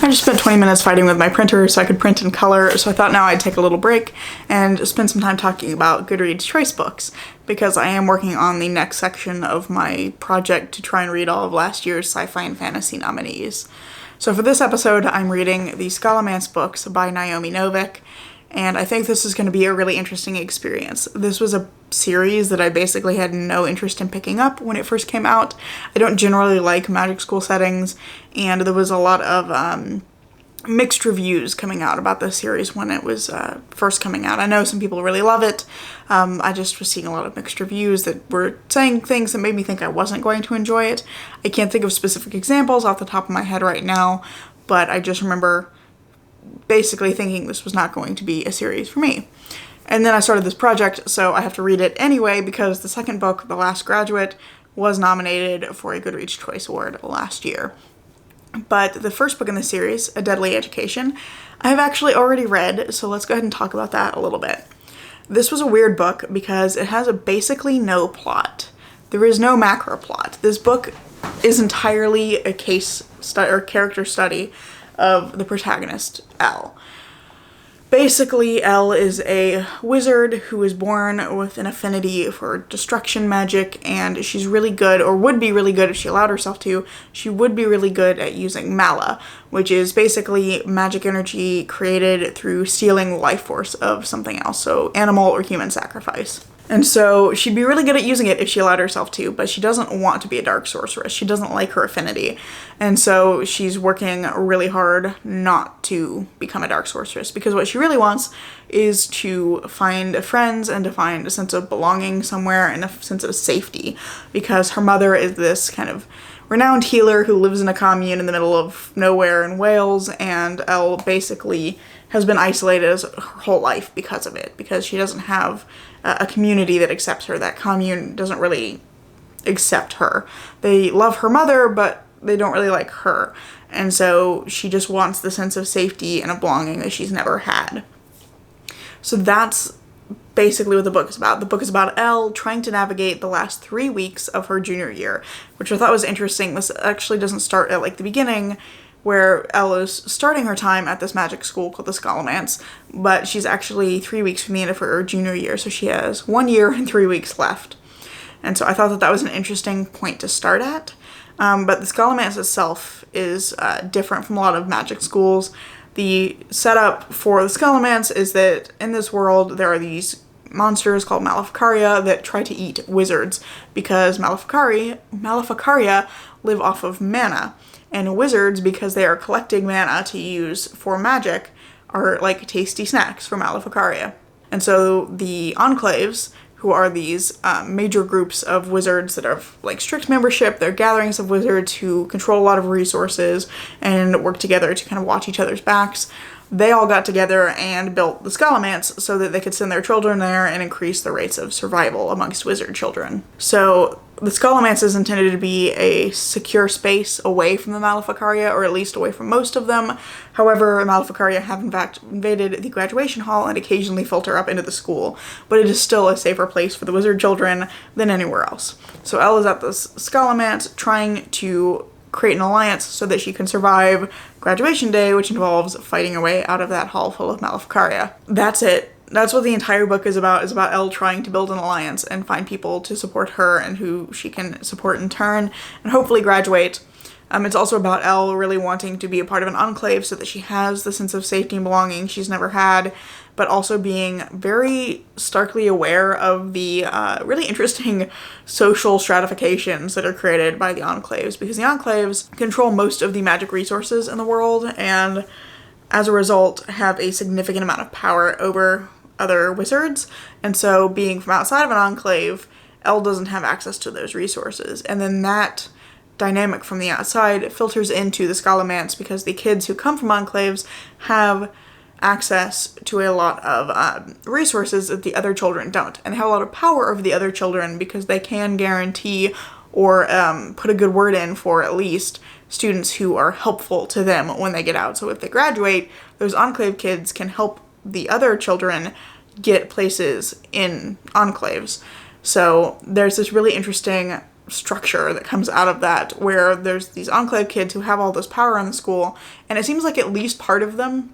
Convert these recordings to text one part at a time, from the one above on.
I just spent 20 minutes fighting with my printer so I could print in color, so I thought now I'd take a little break and spend some time talking about Goodreads choice books, because I am working on the next section of my project to try and read all of last year's sci-fi and fantasy nominees. So for this episode, I'm reading the Scholomance books by Naomi Novik, and I think this is going to be a really interesting experience. This was a series that I basically had no interest in picking up when it first came out. I don't generally like magic school settings, and there was a lot of mixed reviews coming out about this series when it was first coming out. I know some people really love it. I just was seeing a lot of mixed reviews that were saying things that made me think I wasn't going to enjoy it. I can't think of specific examples off the top of my head right now, but I just remember basically thinking this was not going to be a series for me. And then I started this project, so I have to read it anyway because the second book, The Last Graduate, was nominated for a Goodreads Choice Award last year. But the first book in the series, A Deadly Education, I have actually already read, so let's go ahead and talk about that a little bit. This was a weird book because it has basically no plot. There is no macro plot. This book is entirely a character study of the protagonist, Elle. Basically, Elle is a wizard who is born with an affinity for destruction magic, and she's really good, or would be really good if she allowed herself to, she would be really good at using mala, which is basically magic energy created through stealing life force of something else, so animal or human sacrifice. And so she'd be really good at using it if she allowed herself to, but she doesn't want to be a dark sorceress. She doesn't like her affinity. And so she's working really hard not to become a dark sorceress, because what she really wants is to find friends and to find a sense of belonging somewhere and a sense of safety, because her mother is this kind of renowned healer who lives in a commune in the middle of nowhere in Wales, and Elle basically has been isolated her whole life because of it, because she doesn't have a community that accepts her. That commune doesn't really accept her. They love her mother, but they don't really like her. And so she just wants the sense of safety and of belonging that she's never had. So that's basically what the book is about. The book is about Elle trying to navigate the last 3 weeks of her junior year, which I thought was interesting. This actually doesn't start at the beginning, where Elle is starting her time at this magic school called the Scholomance, but she's actually 3 weeks from the end of her junior year, so she has 1 year and 3 weeks left. And so I thought that was an interesting point to start at. But the Scholomance itself is different from a lot of magic schools. The setup for the Scholomance is that in this world there are these monsters called Maleficaria that try to eat wizards, because Maleficaria live off of mana. And wizards, because they are collecting mana to use for magic, are like tasty snacks for Maleficaria. And so the Enclaves, who are these major groups of wizards that are strict membership, they're gatherings of wizards who control a lot of resources and work together to kind of watch each other's backs. They all got together and built the Scholomance so that they could send their children there and increase the rates of survival amongst wizard children. So the Scholomance is intended to be a secure space away from the Maleficaria, or at least away from most of them. However, Maleficaria have in fact invaded the graduation hall and occasionally filter up into the school, but it is still a safer place for the wizard children than anywhere else. So Elle is at this Scholomance trying to create an alliance so that she can survive graduation day, which involves fighting her way out of that hall full of Maleficaria. That's it. That's what the entire book is about Elle trying to build an alliance and find people to support her and who she can support in turn and hopefully graduate. It's also about Elle really wanting to be a part of an enclave so that she has the sense of safety and belonging she's never had, but also being very starkly aware of the really interesting social stratifications that are created by the enclaves, because the enclaves control most of the magic resources in the world and as a result have a significant amount of power over other wizards. And so being from outside of an enclave, Elle doesn't have access to those resources. And then that dynamic from the outside filters into the Scholomance, because the kids who come from enclaves have access to a lot of resources that the other children don't, and they have a lot of power over the other children because they can guarantee or put a good word in for at least students who are helpful to them when they get out. So if they graduate, those enclave kids can help the other children get places in enclaves. So there's this really interesting structure that comes out of that, where there's these enclave kids who have all this power in the school, and it seems like at least part of them,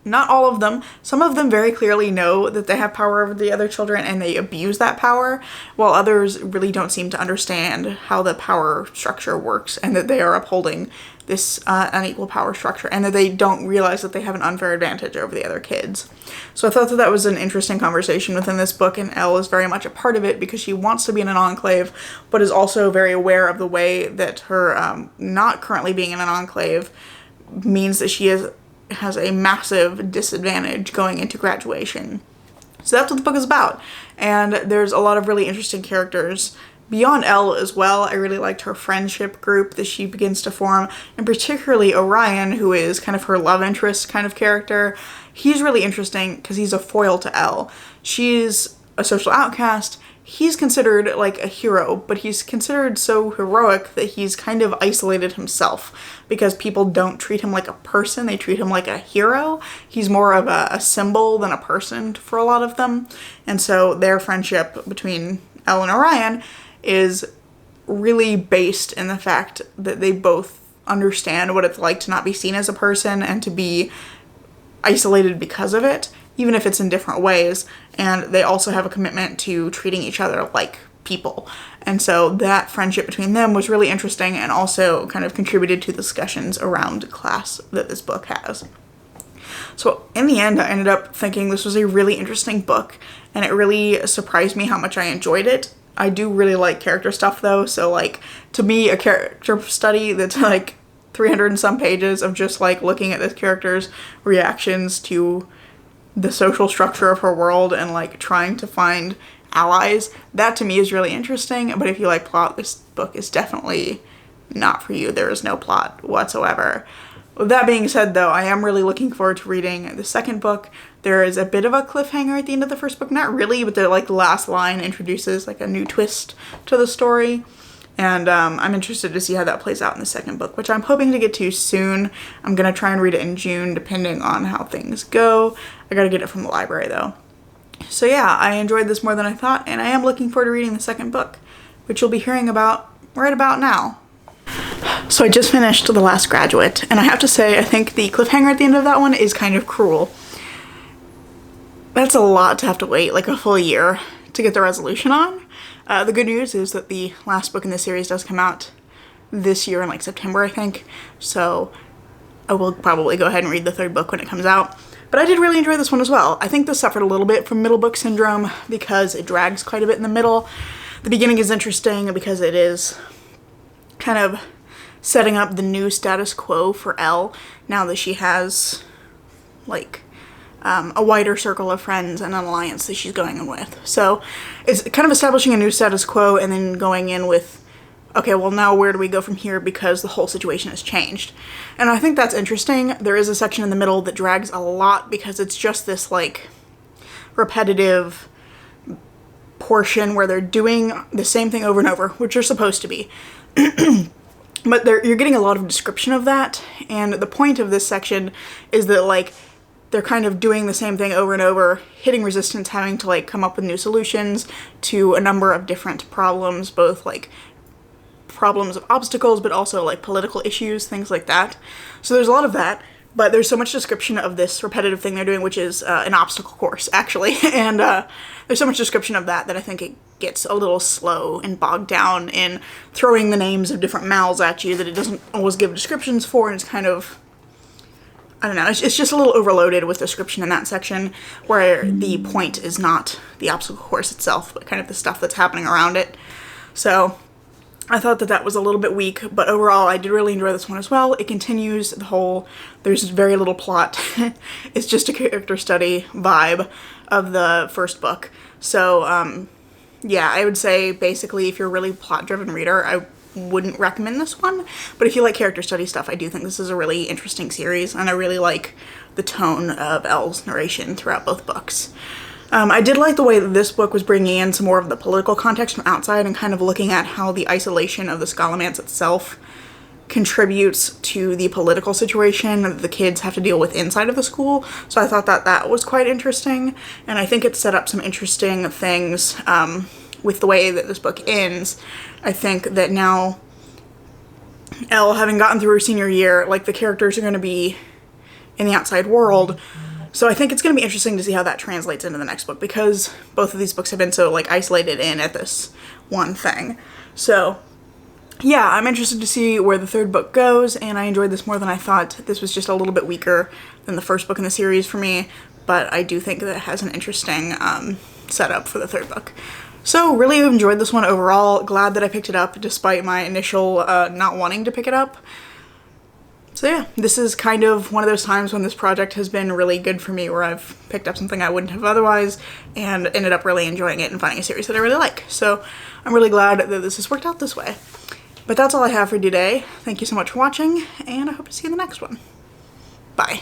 not all of them, some of them very clearly know that they have power over the other children and they abuse that power, while others really don't seem to understand how the power structure works and that they are upholding this unequal power structure, and that they don't realize that they have an unfair advantage over the other kids. So I thought that that was an interesting conversation within this book, and Elle is very much a part of it because she wants to be in an enclave, but is also very aware of the way that her not currently being in an enclave means that she has a massive disadvantage going into graduation. So that's what the book is about, and there's a lot of really interesting characters beyond Elle as well. I really liked her friendship group that she begins to form, and particularly Orion, who is kind of her love interest kind of character. He's really interesting because he's a foil to Elle. She's a social outcast. He's considered like a hero, but he's considered so heroic that he's kind of isolated himself because people don't treat him like a person, they treat him like a hero. He's more of a symbol than a person for a lot of them. And so their friendship between Elle and Orion is really based in the fact that they both understand what it's like to not be seen as a person and to be isolated because of it, even if it's in different ways. And they also have a commitment to treating each other like people. And so that friendship between them was really interesting and also kind of contributed to discussions around class that this book has. So in the end, I ended up thinking this was a really interesting book, and it really surprised me how much I enjoyed it. I do really like character stuff though, so like to me a character study that's like 300 and some pages of just like looking at this character's reactions to the social structure of her world and like trying to find allies, that to me is really interesting. But if you like plot, this book is definitely not for you. There is no plot whatsoever. With that being said though, I am really looking forward to reading the second book. There is a bit of a cliffhanger at the end of the first book, not really, but the like last line introduces like a new twist to the story. And I'm interested to see how that plays out in the second book, which I'm hoping to get to soon. I'm gonna try and read it in June, depending on how things go. I gotta get it from the library though. So yeah, I enjoyed this more than I thought, and I am looking forward to reading the second book, which you'll be hearing about right about now. So I just finished The Last Graduate, and I have to say, I think the cliffhanger at the end of that one is kind of cruel. That's a lot to have to wait like a full year to get the resolution on. The good news is that the last book in the series does come out this year in like September, I think. So I will probably go ahead and read the third book when it comes out. But I did really enjoy this one as well. I think this suffered a little bit from middle book syndrome because it drags quite a bit in the middle. The beginning is interesting because it is kind of setting up the new status quo for Elle now that she has like a wider circle of friends and an alliance that she's going in with. So it's kind of establishing a new status quo and then going in with, okay, well now where do we go from here because the whole situation has changed. And I think that's interesting. There is a section in the middle that drags a lot because it's just this like repetitive portion where they're doing the same thing over and over, which they're supposed to be. But you're getting a lot of description of that, and the point of this section is that like they're kind of doing the same thing over and over, hitting resistance, having to like come up with new solutions to a number of different problems, both like problems of obstacles, but also like political issues, things like that. So there's a lot of that, but there's so much description of this repetitive thing they're doing, which is an obstacle course, actually. And there's so much description of that I think it gets a little slow and bogged down in throwing the names of different mals at you that it doesn't always give descriptions for, and it's kind of, I don't know, it's just a little overloaded with description in that section, where the point is not the obstacle course itself, but kind of the stuff that's happening around it. So I thought that that was a little bit weak, but overall I did really enjoy this one as well. It continues the whole, there's very little plot. It's just a character study vibe of the first book. So yeah, I would say basically if you're a really plot-driven reader, I wouldn't recommend this one. But if you like character study stuff, I do think this is a really interesting series, and I really like the tone of Elle's narration throughout both books. I did like the way that this book was bringing in some more of the political context from outside and kind of looking at how the isolation of the Scholomance itself contributes to the political situation that the kids have to deal with inside of the school. So I thought that that was quite interesting, and I think it set up some interesting things with the way that this book ends, I think that now Elle, having gotten through her senior year, like, the characters are going to be in the outside world. So I think it's going to be interesting to see how that translates into the next book, because both of these books have been so, like, isolated in at this one thing. So yeah, I'm interested to see where the third book goes, and I enjoyed this more than I thought. This was just a little bit weaker than the first book in the series for me, but I do think that it has an interesting setup for the third book. So really enjoyed this one overall. Glad that I picked it up despite my initial not wanting to pick it up. So yeah, this is kind of one of those times when this project has been really good for me, where I've picked up something I wouldn't have otherwise and ended up really enjoying it and finding a series that I really like. So I'm really glad that this has worked out this way. But that's all I have for today. Thank you so much for watching, and I hope to see you in the next one. Bye.